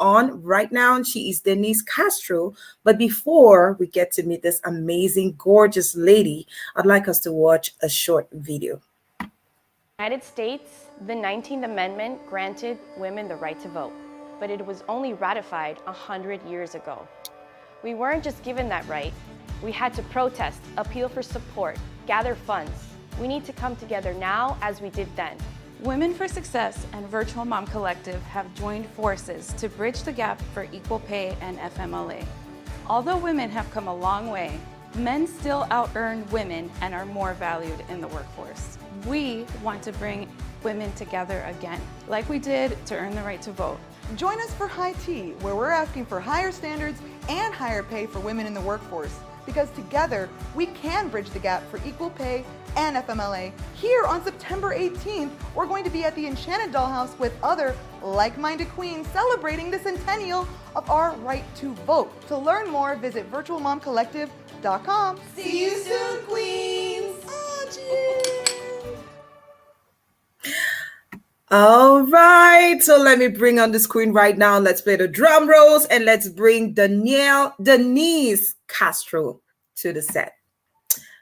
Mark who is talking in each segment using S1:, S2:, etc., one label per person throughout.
S1: on right now. She is Denise Castro. But before we get to meet this amazing, gorgeous lady, I'd like us to watch a short video.
S2: United States, the 19th Amendment granted women the right to vote, but it was only ratified 100 years ago. We weren't just given that right. We had to protest, appeal for support, gather funds. We need to come together now as we did then.
S3: Women for Success and Virtual Mom Collective have joined forces to bridge the gap for equal pay and FMLA. Although women have come a long way, men still out-earn women and are more valued in the workforce. We want to bring women together again, like we did to earn the right to vote.
S4: Join us for High Tea, where we're asking for higher standards and higher pay for women in the workforce, because together we can bridge the gap for equal pay and FMLA. Here on September 18th, we're going to be at the Enchanted Dollhouse with other like-minded queens celebrating the centennial of our right to vote. To learn more, visit virtualmomcollective.com. See you soon, queens! Oh, cheers!
S1: All right, so let me bring on the screen right now. Let's play the drum rolls and let's bring Denise Castro to the set.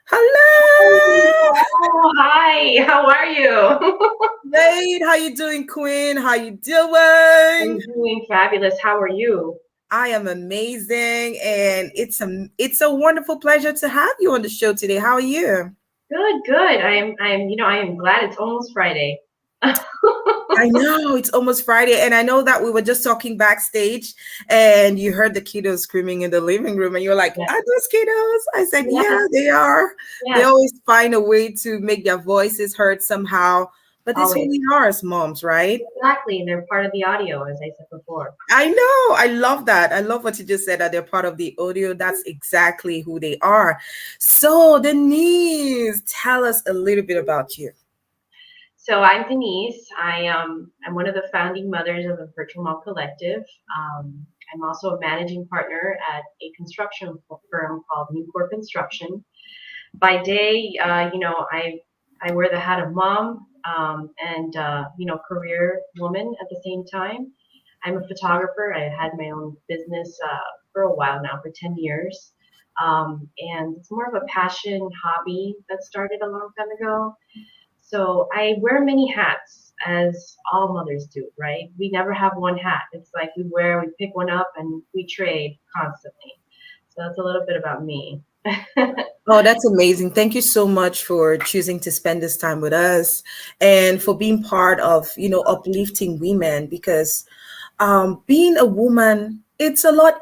S1: Hello.
S5: Oh, hi. How are you?
S1: Great. How you doing, Queen? How you doing?
S5: I'm doing fabulous. How are you?
S1: I am amazing, and it's a wonderful pleasure to have you on the show today. How are you?
S5: Good. I am glad it's almost Friday.
S1: I know it's almost Friday, and I know that we were just talking backstage, and you heard the kiddos screaming in the living room, and you're like,
S5: Yeah.
S1: "Are those kiddos?" I said,
S5: Yeah.
S1: "Yeah, they are."
S5: Yeah.
S1: They always find a way to make their voices heard somehow, but that's who
S5: Always.
S1: we are as moms, right?
S5: Exactly. They're part of the audio, as I said before.
S1: I know. I love that. I love what you just said, that they're part of the audio. That's exactly who they are. So, Denise, tell us a little bit about you.
S5: So I'm Denise. I'm one of the founding mothers of the Virtual Mom Collective. I'm also a managing partner at a construction firm called Neucor Construction. By day, I wear the hat of mom and career woman at the same time. I'm a photographer. I had my own business for a while now, for 10 years. And it's more of a passion hobby that started a long time ago. So I wear many hats, as all mothers do, right? We never have one hat. It's like we pick one up and we trade constantly. So that's a little bit about me.
S1: Oh, that's amazing. Thank you so much for choosing to spend this time with us and for being part of, uplifting women, because being a woman, it's a lot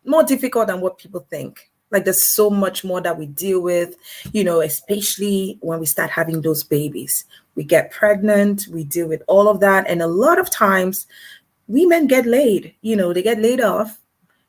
S1: more difficult than what people think. Like there's so much more that we deal with, especially when we start having those babies. We get pregnant, we deal with all of that. And a lot of times women get laid, they get laid off.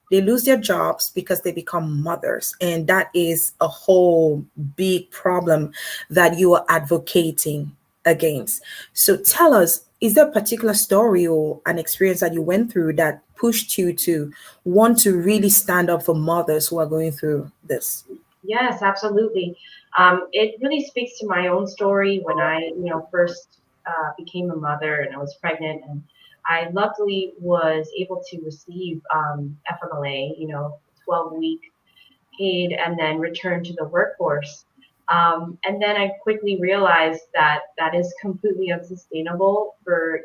S1: They lose their jobs because they become mothers. And that is a whole big problem that you are advocating against. So tell us, is there a particular story or an experience that you went through that pushed you to want to really stand up for mothers who are going through this?
S5: Yes, absolutely. It really speaks to my own story when I, first became a mother and I was pregnant, and I luckily was able to receive FMLA, 12-week paid, and then return to the workforce. And then I quickly realized that that is completely unsustainable for,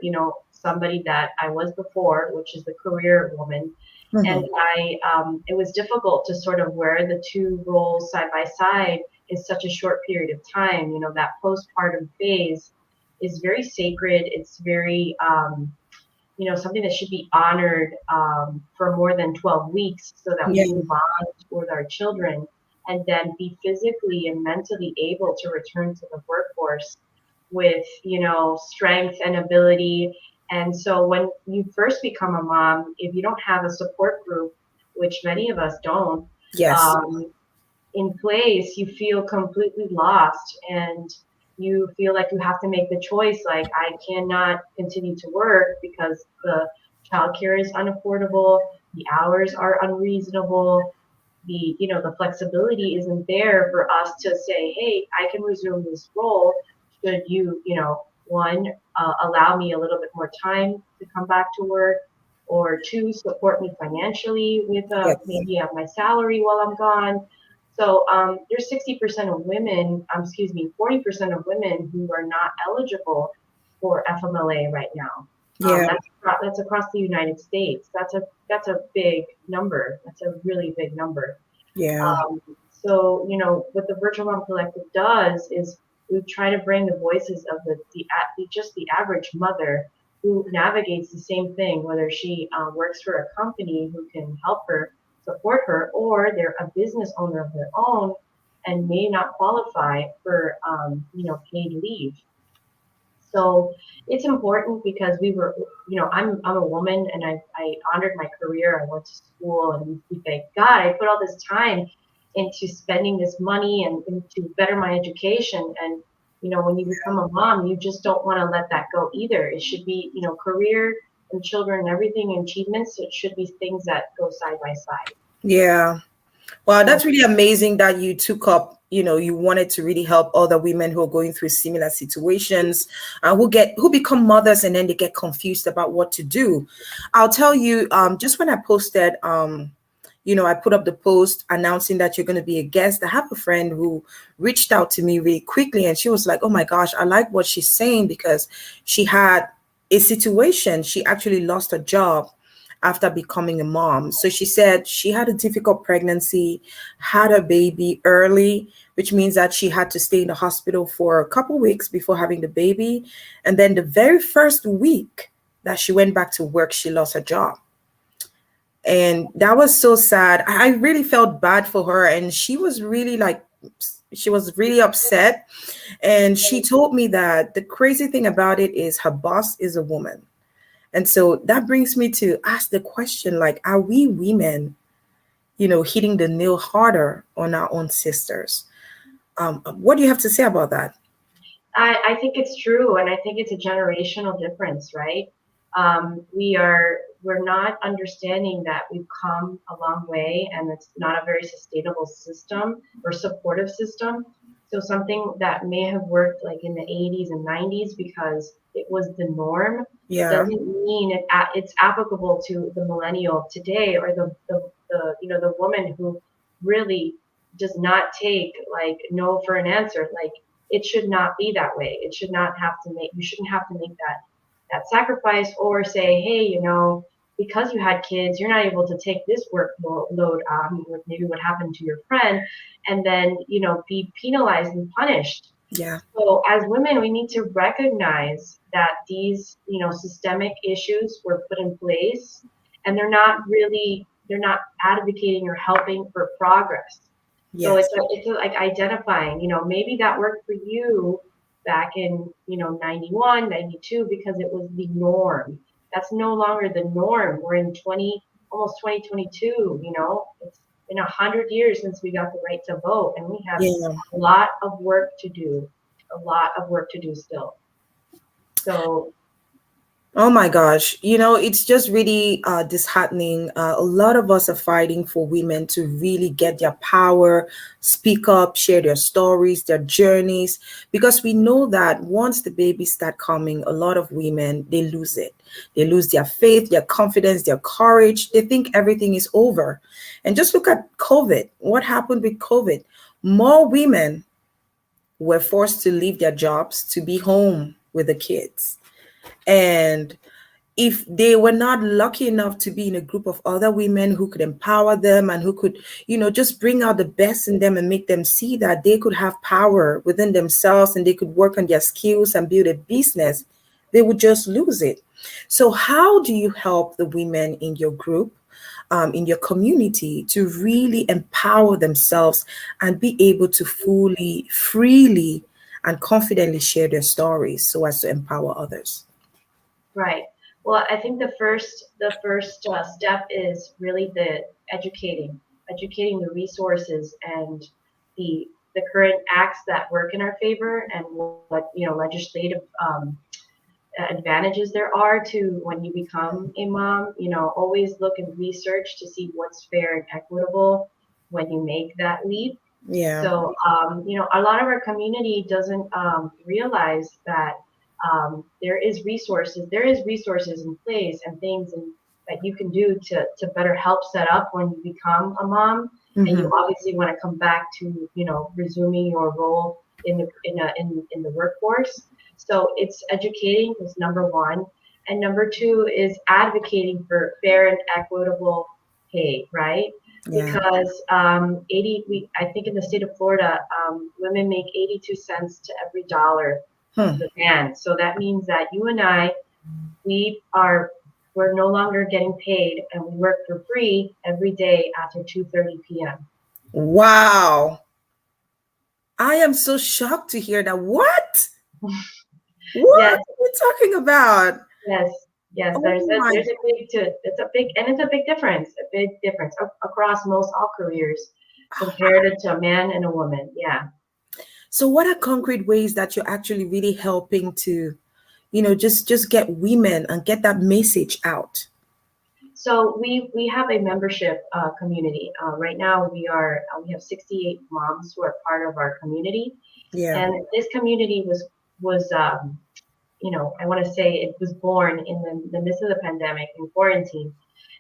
S5: somebody that I was before, which is the career woman.
S1: Mhm.
S5: And it was difficult to sort of wear the two roles side by side in such a short period of time. That postpartum phase is very sacred. It's very, something that should be honored for more than 12 weeks so that
S1: Yeah.
S5: we can bond with our children and then be physically and mentally able to return to the workforce with, strength and ability. And so when you first become a mom, if you don't have a support group, which many of us don't,
S1: Yes.
S5: in place, you feel completely lost and you feel like you have to make the choice, like I cannot continue to work because the childcare is unaffordable, the hours are unreasonable, the flexibility isn't there for us to say, hey, I can resume this role should you, one, allow me a little bit more time to come back to work, or two, support me financially with
S1: Yes.
S5: maybe my salary while I'm gone. So there's 60% of women, 40% of women who are not eligible for FMLA right now.
S1: Yeah.
S5: That's across the United States. That's a big number. That's a really big number.
S1: Yeah.
S5: So, what the Virtual Mom Collective does is we try to bring the voices of just the average mother who navigates the same thing, whether she works for a company who can help her, support her, or they're a business owner of their own and may not qualify for, paid leave. So it's important because I'm a woman and I honored my career. I went to school and we thank God I put all this time into spending this money and into better my education. And, when you become a mom, you just don't want to let that go either. It should be, career and children and everything and achievements. It should be things that go side by side.
S1: Yeah. Wow,
S5: So
S1: that's really amazing that you took up, you wanted to really help other women who are going through similar situations, who become mothers and then they get confused about what to do. I'll tell you, just when I posted, I put up the post announcing that you're going to be a guest. I have a friend who reached out to me really quickly and she was like, oh my gosh, I like what she's saying because she had a situation. She actually lost her job after becoming a mom. So she said she had a difficult pregnancy, had a baby early, which means that she had to stay in the hospital for a couple weeks before having the baby. And then the very first week that she went back to work, she lost her job. And that was so sad. I really felt bad for her. And she was really upset. And she told me that the crazy thing about it is her boss is a woman. And so that brings me to ask the question, like, are we women, hitting the nail harder on our own sisters? What do you have to say about that?
S5: I think it's true, and I think it's a generational difference, right? We're not understanding that we've come a long way, and it's not a very sustainable system or supportive system. So something that may have worked like in the 80s and 90s because it was the norm
S1: Yeah.
S5: doesn't mean it's applicable to the millennial of today or the woman who really does not take like no for an answer. Like it should not be that way. It should not have to make, you shouldn't have to make that sacrifice or say, hey, because you had kids, you're not able to take this workload with maybe what happened to your friend and then, be penalized and punished.
S1: Yeah.
S5: So as women, we need to recognize that these, systemic issues were put in place and they're not advocating or helping for progress. So
S1: Yes.
S5: it's like identifying, maybe that worked for you back in, 91, 92, because it was the norm. That's no longer the norm. We're in almost 2022, it's been 100 years since we got the right to vote and we have
S1: Yeah.
S5: a lot of work to do, still. So
S1: Oh my gosh. It's just really disheartening. A lot of us are fighting for women to really get their power, speak up, share their stories, their journeys, because we know that once the babies start coming, a lot of women, they lose it. They lose their faith, their confidence, their courage. They think everything is over. And just look at COVID. What happened with COVID? More women were forced to leave their jobs to be home with the kids. And if they were not lucky enough to be in a group of other women who could empower them and who could, just bring out the best in them and make them see that they could have power within themselves and they could work on their skills and build a business, they would just lose it. So how do you help the women in your group, in your community, to really empower themselves and be able to fully, freely, and confidently share their stories so as to empower others?
S5: right. Well, I think the first step is really the educating the resources and the current acts that work in our favor and what legislative advantages there are to when you become a mom. Always look and research to see what's fair and equitable when you make that leap.
S1: Yeah.
S5: So, a lot of our community doesn't realize that there is resources in place and things that you can do to better help set up when you become a mom, and you obviously want to come back to, resuming your role in the workforce. So it's educating is number one, and number two is advocating for fair and equitable pay, right?
S1: Yeah.
S5: Because I think in the state of Florida, women make 82 cents to every dollar of
S1: Hmm.
S5: the man. So that means that you and I, we're no longer getting paid, and we work for free every day after 2:30 p.m.
S1: Wow. I am so shocked to hear that. What? What
S5: Yes,
S1: are you talking about?
S5: yes, yes.
S1: Oh
S5: There's
S1: my.
S5: a big it's a big difference, across most all careers compared to a man and a woman. Yeah.
S1: So what are concrete ways that you're actually really helping to, just get women and get that message out?
S5: So we have a membership community. Right now we have 68 moms who are part of our community,
S1: Yeah.
S5: and this community was I want to say it was born in the midst of the pandemic in quarantine.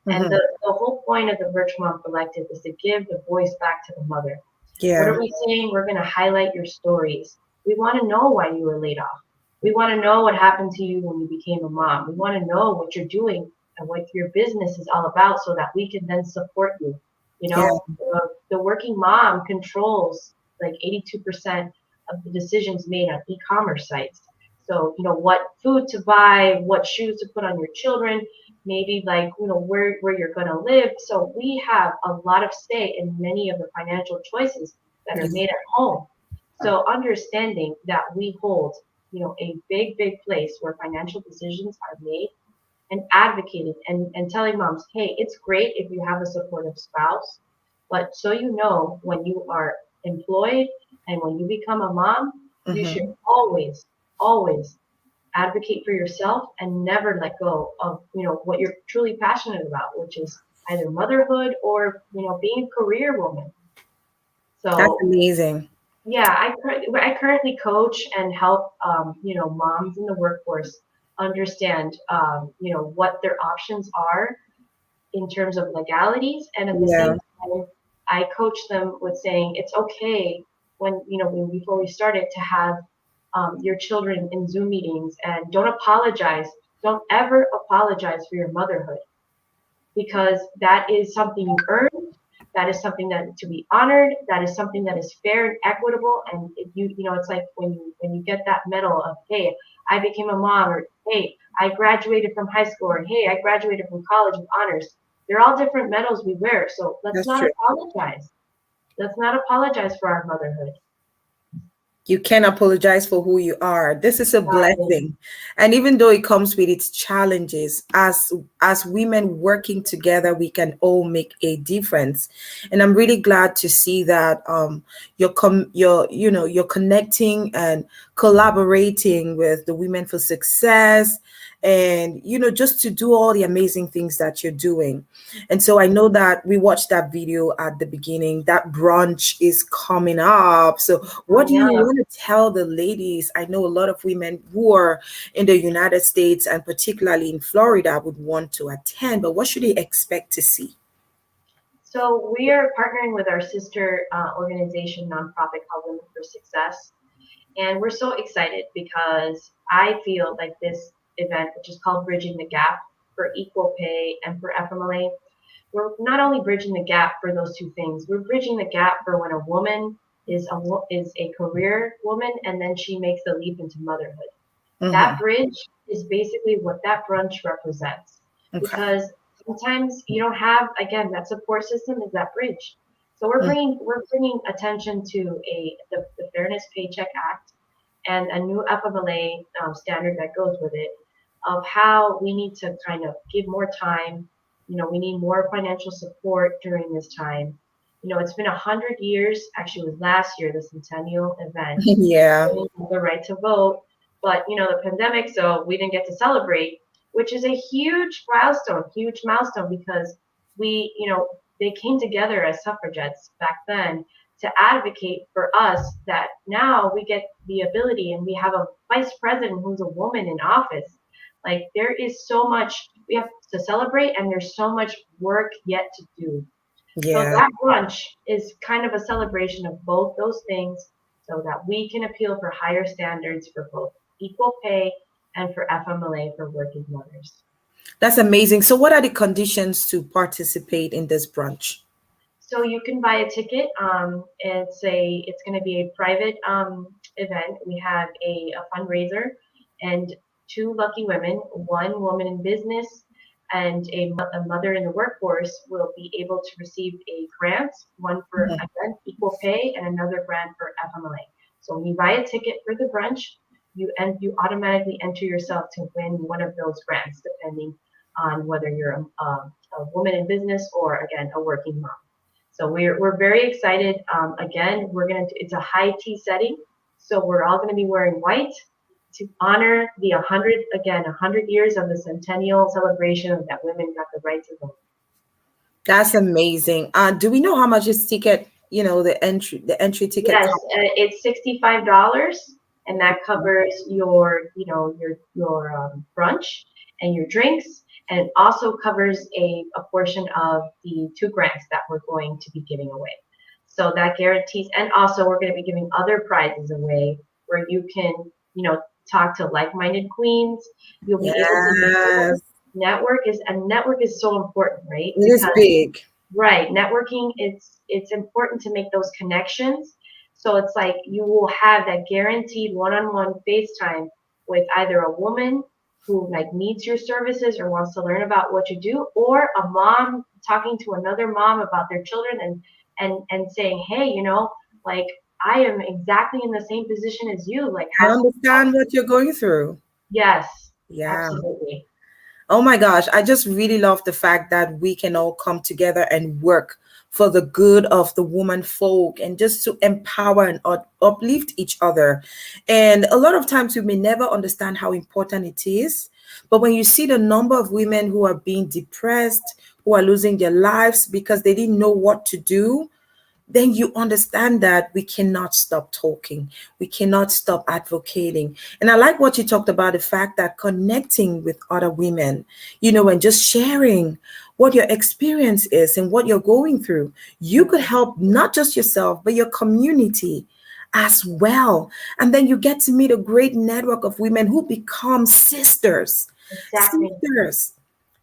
S5: And
S1: Hmm.
S5: the whole point of the Virtual Mom Collective is to give the voice back to the mother. What
S1: Yeah.
S5: are we saying? We're going to highlight your stories. We want to know why you were laid off. We want to know what happened to you when you became a mom. We want to know what you're doing and what your business is all about so that we can then support you.
S1: Yeah.
S5: The working mom controls like 82% of the decisions made on e-commerce sites. So, what food to buy, what shoes to put on your children, maybe like, where you're going to live. So we have a lot of say in many of the financial choices that are
S1: Yeah.
S5: made at home. So understanding that we hold, a big, big place where financial decisions are made, and advocating and telling moms, hey, it's great if you have a supportive spouse, but so when you are employed and when you become a mom, you should
S1: Hmm.
S5: always, always advocate for yourself and never let go of what you're truly passionate about, which is either motherhood or being a career woman.
S1: That's
S5: So
S1: amazing.
S5: yeah, I currently coach and help moms in the workforce understand what their options are in terms of legalities, and at the
S1: Yeah.
S5: same time I coach them with saying it's okay when before we started to have your children in Zoom meetings, and don't apologize. Don't ever apologize for your motherhood, because that is something you earned. That is something that to be honored. That is something that is fair and equitable. And it's like when you get that medal of, hey, I became a mom, or hey, I graduated from high school, or hey, I graduated from college with honors. They're all different medals we wear. So let's
S1: That's
S5: not
S1: true.
S5: apologize. Let's not apologize for our motherhood.
S1: You can apologize for who you are. This is a blessing. And even though it comes with its challenges, as women working together, we can all make a difference. And I'm really glad to see that you're connecting and collaborating with the Women for Success, and just to do all the amazing things that you're doing. And so I know that we watched that video at the beginning. That brunch is coming up. So what do
S5: Coming
S1: you
S5: up.
S1: want to tell the ladies? I know a lot of women who are in the United States and particularly in Florida would want to attend, but what should they expect to see?
S5: So we are partnering with our sister organization, nonprofit called Women for Success. And we're so excited because I feel like this event, which is called Bridging the Gap for Equal Pay and for FMLA, we're not only bridging the gap for those two things, we're bridging the gap for when a woman is a career woman and then she makes the leap into motherhood. That
S1: Hmm.
S5: bridge is basically what that brunch represents,
S1: Okay.
S5: because sometimes you don't have, again, that support system is that bridge. So
S1: Mm.
S5: we're bringing attention to the Fairness Paycheck Act and a new FMLA standard that goes with it, of how we need to kind of give more time. We need more financial support during this time. It's been 100 years. Actually, it was last year, the centennial event,
S1: Yeah.
S5: the right to vote. But the pandemic, so we didn't get to celebrate, which is a huge milestone, because they came together as suffragettes back then to advocate for us, that now we get the ability and we have a vice president who's a woman in office. Like there is so much we have to celebrate, and there's so much work yet to do. So
S1: Yeah.
S5: that brunch is kind of a celebration of both those things so that we can appeal for higher standards for both equal pay and for FMLA for working mothers.
S1: That's amazing. So what are the conditions to participate in this brunch?
S5: So you can buy a ticket. It's going to be a private event. We have a fundraiser, and two lucky women, one woman in business and a mother in the workforce, will be able to receive a grant, one for
S1: Mhm.
S5: again equal pay and another grant for FMLA. So when you buy a ticket for the brunch, you automatically enter yourself to win one of those grants, depending on whether you're a woman in business or again a working mom. So we're very excited. Again, it's a high tea setting, so we're all gonna be wearing white to honor the 100 years of the centennial celebration of that women got the right to vote.
S1: That's amazing. Do we know how much this ticket, the entry ticket
S5: Yes,
S1: cost?
S5: it's $65, and that covers your brunch and your drinks, and it also covers a portion of the two grants that we're going to be giving away. So that guarantees, and also we're going to be giving other prizes away where you can, talk to like-minded queens. You'll be able to
S1: Yes,
S5: network is so important, right?
S1: it is
S5: Because
S1: big.
S5: right, networking, it's important to make those connections. So it's like you will have that guaranteed one-on-one FaceTime with either a woman who like needs your services or wants to learn about what you do, or a mom talking to another mom about their children and saying, hey, like I am exactly in the same position as you. Like
S1: I
S5: how can we help?
S1: understand what you're going through.
S5: Yes,
S1: Yeah.
S5: absolutely.
S1: Oh my gosh, I just really love the fact that we can all come together and work for the good of the woman folk and just to empower and uplift each other. And a lot of times we may never understand how important it is. But when you see the number of women who are being depressed, who are losing their lives because they didn't know what to do, then you understand that we cannot stop talking. We cannot stop advocating. And I like what you talked about, the fact that connecting with other women, and just sharing what your experience is and what you're going through, you could help not just yourself, but your community as well. And then you get to meet a great network of women who become sisters.
S5: Exactly.
S1: Sisters,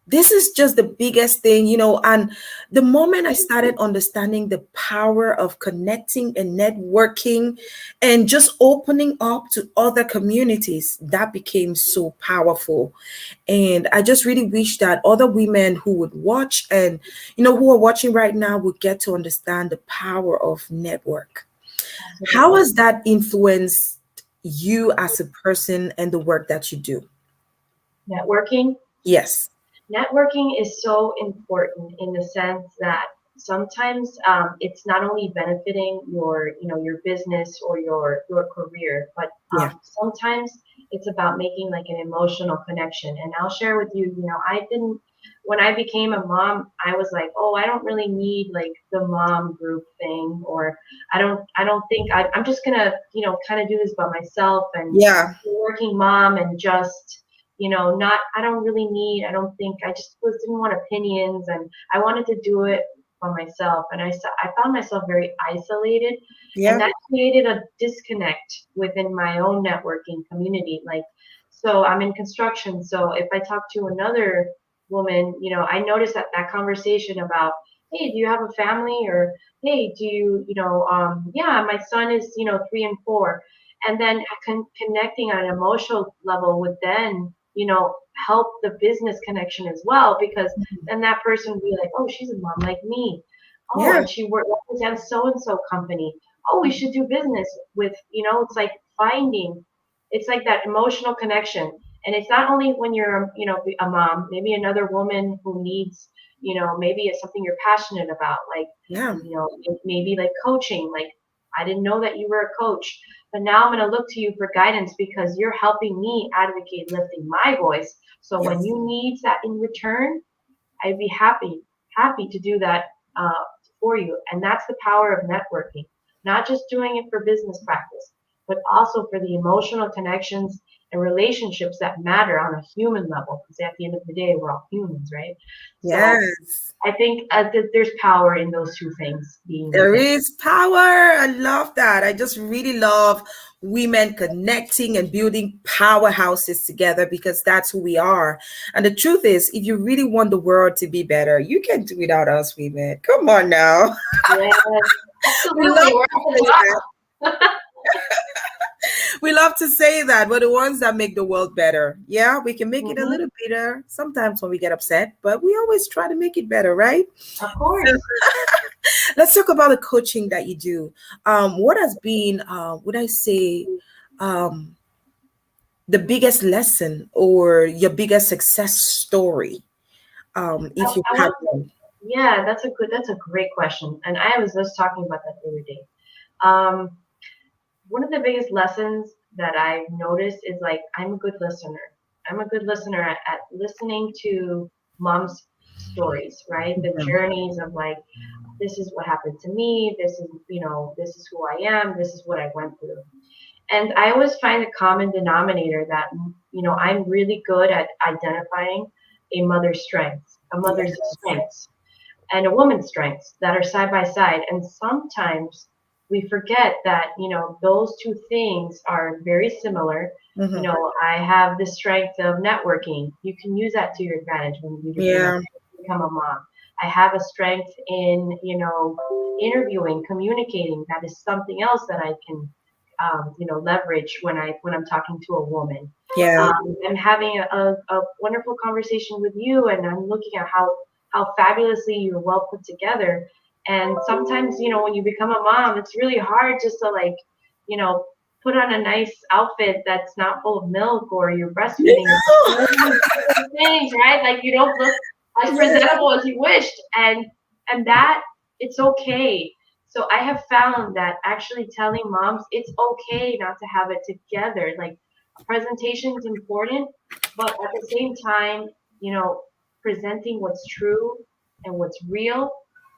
S1: this is just the biggest thing, and the moment I started understanding the power of connecting and networking and just opening up to other communities, that became so powerful. And I just really wish that other women who would watch and who are watching right now would get to understand the power of network. How
S5: Absolutely.
S1: has that influenced you as a person and the work that you do?
S5: Networking.
S1: Yes.
S5: Networking is so important in the sense that sometimes it's not only benefiting your business or your career, but
S1: Yeah.
S5: sometimes it's about making like an emotional connection. And I'll share with you, I didn't when I became a mom, I was like, oh, I don't really need like the mom group thing, or I don't think I'm just gonna kind of do this by myself and
S1: Yeah.
S5: be a working mom and just not, I don't really need, I don't think, didn't want opinions, and I wanted to do it for myself. And I found myself very isolated, and
S1: Yeah.
S5: that created a disconnect within my own networking community. Like, so I'm in construction. So if I talk to another woman, I noticed that conversation about, hey, do you have a family? Or, hey, do yeah, my son is, 3 and 4. And then connecting on an emotional level would then help the business connection as well, because then that person would be like, oh, she's a mom like me. Oh,
S1: Yeah.
S5: and she represents so and so company. Oh, we should do business with, it's like it's like that emotional connection. And it's not only when you're, a mom, maybe another woman who needs, maybe it's something you're passionate about, like,
S1: Yeah.
S5: maybe like coaching. Like, I didn't know that you were a coach, but now I'm going to look to you for guidance because you're helping me advocate, lifting my voice. So when
S1: Yes.
S5: you need that in return, I'd be happy to do that for you. And that's the power of networking, not just doing it for business practice, but also for the emotional connections and relationships that matter on a human level. Because at the end of the day, we're all humans, right? So
S1: Yes.
S5: I think that there's power in those two things being
S1: There
S5: within.
S1: is power. I love that. I just really love women connecting and building powerhouses together because that's who we are. And the truth is, if you really want the world to be better, you can do without us women. Come on now.
S5: Yes,
S1: We love
S5: absolutely. We're
S1: to
S5: at
S1: say that.
S5: the top.
S1: We love to say that. We're the ones that make the world better. Yeah, we can make it a
S5: Mhm.
S1: little better sometimes when we get upset, but we always try to make it better, right?
S5: Of course.
S1: Let's talk about the coaching that you do. What has been, would I say, um, the biggest lesson or your biggest success story, if you
S5: I
S1: have
S5: want
S1: one?
S5: Yeah, that's a great question. And I was just talking about that the other day. Um, One of the biggest lessons that I've noticed is like I'm a good listener. I'm a good listener at listening to mom's stories, right? The
S1: Mhm.
S5: journeys of like, this is what happened to me, this is, this is who I am, this is what I went through. And I always find a common denominator that, I'm really good at identifying a mother's strengths, a
S1: Yeah.
S5: mother's strengths, and a woman's strengths that are side by side. And sometimes we forget that, those two things are very similar.
S1: Hmm.
S5: I have the strength of networking. You can use that to your advantage when
S1: Yeah.
S5: become a mom. I have a strength in, interviewing, communicating. That is something else that I can, leverage when I'm talking to a woman.
S1: Yeah.
S5: I'm having a wonderful conversation with you, and I'm looking at how fabulously you're well put together. And sometimes, when you become a mom, it's really hard just to like, you know, put on a nice outfit that's not full of milk or you're breastfeeding or things, right? Like you don't look as
S1: Yeah.
S5: presentable as you wished. And that it's okay. So I have found that actually telling moms it's okay not to have it together. Like presentation is important, but at the same time, you know, presenting what's true and what's real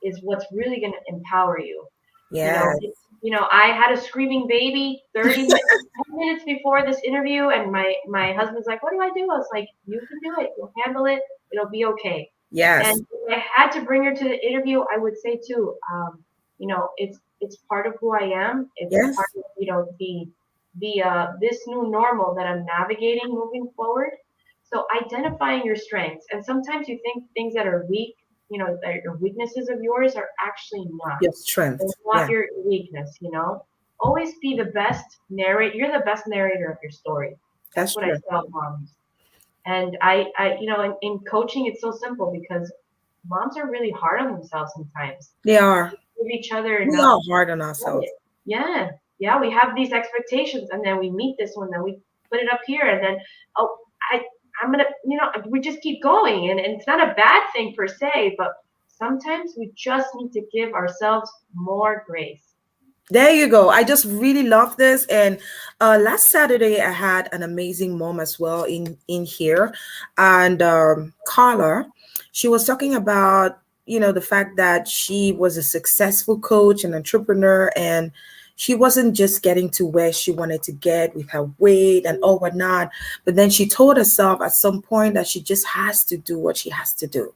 S5: is what's really going to empower you. You know,
S1: Yes.
S5: I had a screaming baby 30 minutes, 10 minutes before this interview, and my husband's like, "What do I do?" I was like, "You can do it. You'll handle it. It'll be okay."
S1: Yes.
S5: And if I had to bring her to the interview, I would say too, it's part of who I am. It's part
S1: Yes.
S5: of the this new normal that I'm navigating moving forward. So identifying your strengths, and sometimes you think things that are weak, that your weaknesses of yours are actually not.
S1: Your
S5: It's
S1: strength.
S5: not
S1: Yeah.
S5: your weakness. Always be the best narrator. You're the best narrator of your story. That's
S1: That's
S5: what I
S1: true.
S5: tell moms. And in coaching, it's so simple because moms are really hard on themselves sometimes.
S1: They are.
S5: Give each other
S1: We
S5: enough
S1: are hard on
S5: credit.
S1: ourselves.
S5: Yeah, yeah, we have these expectations, and then we meet this one, then we put it up here, and then oh, I, I'm gonna, we just keep going, and it's not a bad thing per se, but sometimes we just need to give ourselves more grace.
S1: There you go. I just really love this. And last Saturday, I had an amazing mom as well in here, and Carla, she was talking about the fact that she was a successful coach and entrepreneur, and she wasn't just getting to where she wanted to get with her weight and all whatnot. But then she told herself at some point that she just has to do what she has to do.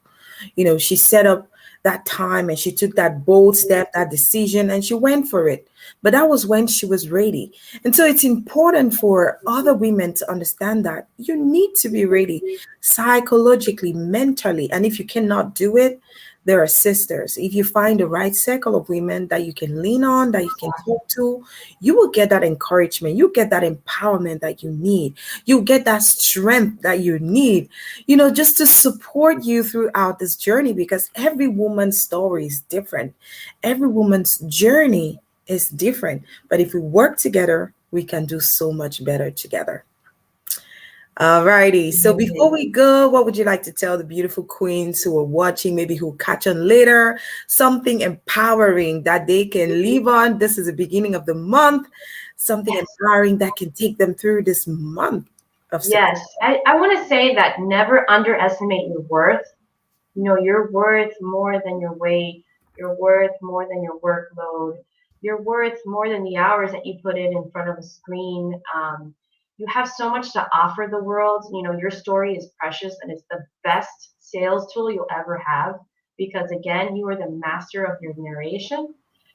S1: She set up that time and she took that bold step, that decision, and she went for it. But that was when she was ready. And so it's important for other women to understand that you need to be ready psychologically, mentally. And if you cannot do it, there are sisters. If you find the right circle of women that you can lean on, that you can talk to, you will get that encouragement. You get that empowerment that you need. You get that strength that you need, just to support you throughout this journey because every woman's story is different. Every woman's journey is different. But if we work together, we can do so much better together. All righty. So before we go, what would you like to tell the beautiful queens who are watching, maybe who catch on later, something empowering that they can live on? This is the beginning of the month, something
S5: Yes.
S1: empowering that can take them through this month of September.
S5: Yes, I want to say that never underestimate your worth. You're worth more than your weight. You're worth more than your workload. You're worth more than the hours that you put in front of a screen. you have so much to offer the world. You know, your story is precious and it's the best sales tool you'll ever have because, again, you are the master of your narration.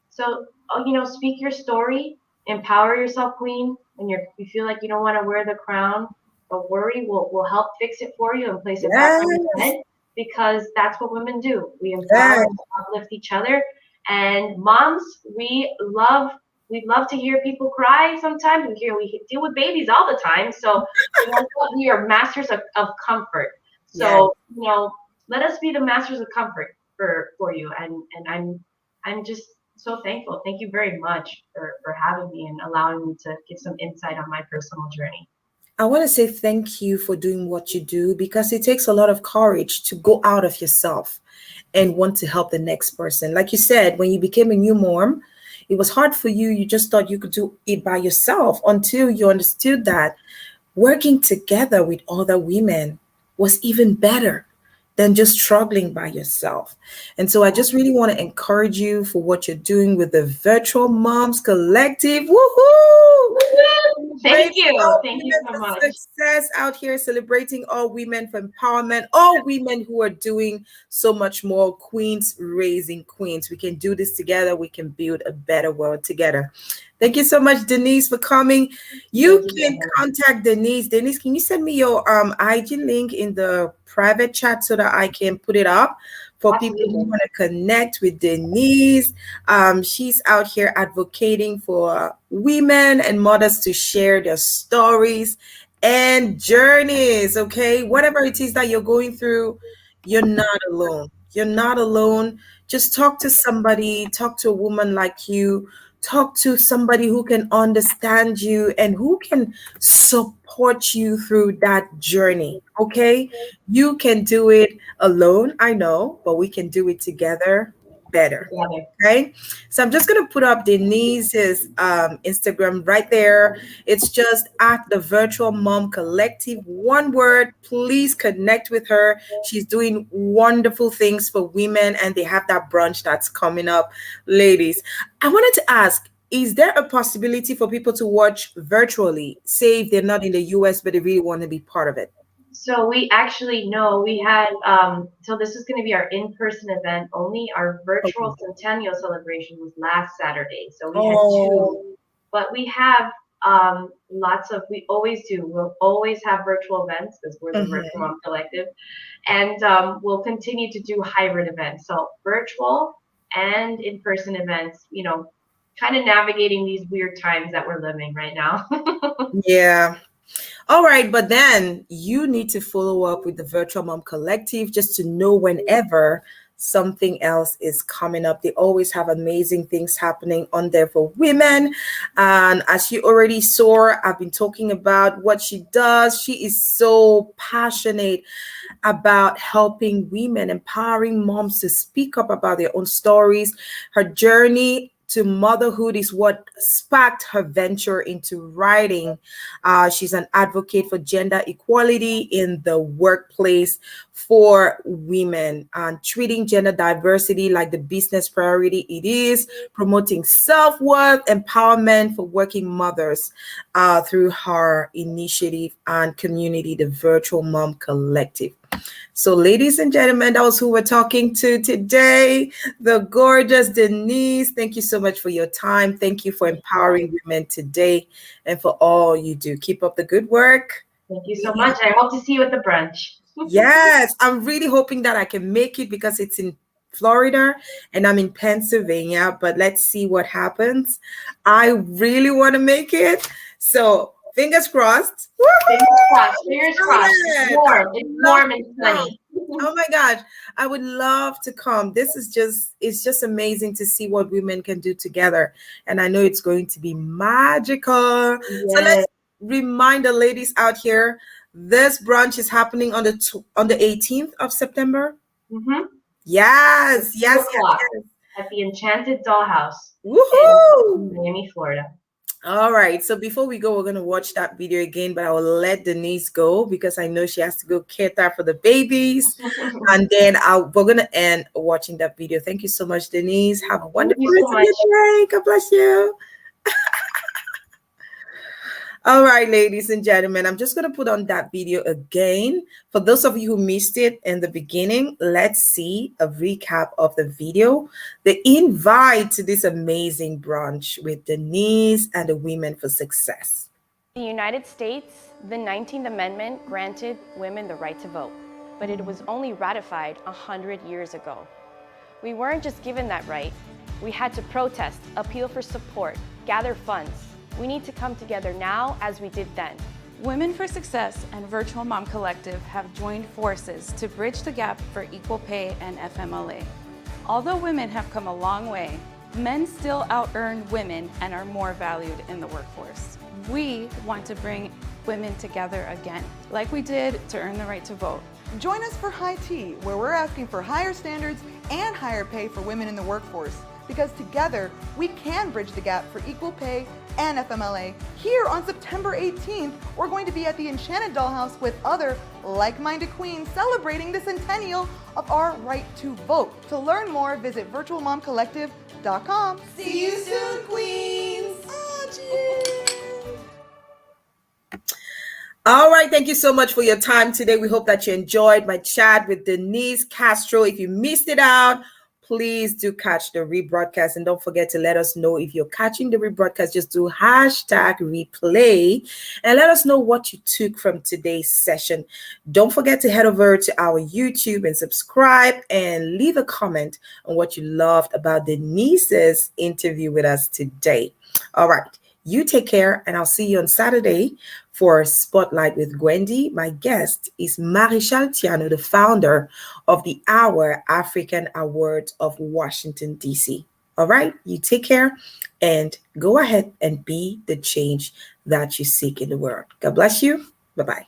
S5: So, you know, speak your story, empower yourself, queen. When you feel like you don't want to wear the crown, don't worry, we'll help fix it for you and place it back on your
S1: Yes,
S5: head because that's what women do. We empower
S1: yes.
S5: and uplift each other. And moms, we love to hear people cry sometimes. We deal with babies all the time. So you know what? We are masters of comfort.
S1: Yes.
S5: So, you know, let us be the masters of comfort for you. And I'm just so thankful. Thank you very much for having me and allowing me to give some insight on my personal journey.
S1: I want to say thank you for doing what you do because it takes a lot of courage to go out of yourself and want to help the next person. Like you said, when you became a new mom, it was hard for you. You just thought you could do it by yourself until you understood that working together with other women was even better than just struggling by yourself. And so I just really want to encourage you for what you're doing with the Virtual Moms Collective. Woohoo!
S5: Thank
S1: Celebrating
S5: you.
S1: all
S5: Thank you
S1: women
S5: so
S1: for
S5: much.
S1: success out here, celebrating all women for empowerment, all women who are doing so much more. Queens raising queens. We can do this together. We can build a better world together. Thank you so much, Denise, for coming. You
S5: Thank you so
S1: can
S5: much.
S1: contact Denise. Denise, can you send me your IG link in the private chat so that I can put it up for people who
S5: Absolutely.
S1: want to connect with Denise? She's out here advocating for women and mothers to share their stories and journeys. Okay, whatever it is that you're going through, you're not alone. You're not alone. Just talk to somebody, talk to a woman like you, talk to somebody who can understand you and who can support you through that journey. Okay, you can do it alone, I know, but we can do it together better.
S5: Together.
S1: Okay, so I'm just gonna put up Denise's Instagram right there. It's just at the Virtual Mom Collective. One word. Please connect with her. She's doing wonderful things for women, and they have that brunch that's coming up, ladies. I wanted to ask. Is there a possibility for people to watch virtually, say if they're not in the US but they really want to be part of it?
S5: So we actually know we had so this is going to be our in-person event only. Our
S1: Okay.
S5: virtual centennial celebration was last Saturday. So we had two,
S1: Oh,
S5: but we have lots of we always do. We'll always have virtual events because we're the Virtual
S1: mhm.
S5: Mom Collective, and we'll continue to do hybrid events. So virtual and in-person events, you know, kind of navigating these weird times that we're living right now.
S1: Yeah. All right, but then you need to follow up with the Virtual Mom Collective just to know whenever something else is coming up. They always have amazing things happening on there for women. And as you already saw, I've been talking about what she does. She is so passionate about helping women, empowering moms to speak up about their own stories. Her journey to motherhood is what sparked her venture into writing. She's an advocate for gender equality in the workplace for women and treating gender diversity like the business priority it is, promoting self worth, empowerment for working mothers through her initiative and community, the Virtual Mom Collective. So, ladies and gentlemen, that was who we're talking to today. The gorgeous Denise. Thank you so much for your time. Thank you for empowering women today and for all you do. Keep up the good work.
S5: Thank you so much. I hope to see you at the brunch.
S1: Yes, I'm really hoping that I can make it because it's in Florida and I'm in Pennsylvania, but let's see what happens. I really want to make it. So, fingers crossed.
S5: Fingers crossed. Fingers crossed. It's
S1: Excited. I
S5: warm.
S1: would
S5: It's
S1: love
S5: warm
S1: to
S5: and
S1: come.
S5: sunny.
S1: Oh my gosh, I would love to come. This is just, it's just amazing to see what women can do together. And I know it's going to be magical. So
S5: Yes.
S1: let's remind the ladies out here, this brunch is happening on the 18th of September.
S5: Mm-hmm.
S1: Yes,
S5: At 2
S1: yes, yes,
S5: o'clock
S1: yes.
S5: at the Enchanted Dollhouse in
S1: Woohoo!
S5: Miami, Florida.
S1: All right. So before we go, we're gonna watch that video again, but I will let Denise go because I know she has to go cater for the babies. And then we're gonna end watching that video. Thank you so much, Denise. Have a
S5: Thank
S1: wonderful
S5: you
S1: rest
S5: so
S1: of
S5: much.
S1: your day. God bless you. All right, ladies and gentlemen, I'm just going to put on that video again. For those of you who missed it in the beginning, let's see a recap of the video. The invite to this amazing brunch with Denise and the Women for Success.
S2: In the United States, the 19th Amendment granted women the right to vote, but it was only ratified 100 years ago. We weren't just given that right. We had to protest, appeal for support, gather funds. We need to come together now as we did then.
S3: Women for Success and Virtual Mom Collective have joined forces to bridge the gap for equal pay and FMLA. Although women have come a long way, men still out-earn women and are more valued in the workforce. We want to bring women together again, like we did to earn the right to vote.
S4: Join us for High Tea, where we're asking for higher standards and higher pay for women in the workforce. Because together, we can bridge the gap for equal pay and FMLA. Here on September 18th, we're going to be at the Enchanted Dollhouse with other like-minded queens celebrating the centennial of our right to vote. To learn more, visit virtualmomcollective.com. See you soon, queens! Oh, cheers!
S1: All right, thank you so much for your time today. We hope that you enjoyed my chat with Denise Castro. If you missed it out, please do catch the rebroadcast, and don't forget to let us know if you're catching the rebroadcast. Just do #replay and let us know what you took from today's session. Don't forget to head over to our YouTube and subscribe and leave a comment on what you loved about Denise's interview with us today. All right, you take care, and I'll see you on Saturday for Spotlight with Gwendy. My guest is Marichal Tiano, the founder of the Our African Awards of Washington, D.C. All right, you take care and go ahead and be the change that you seek in the world. God bless you. Bye-bye.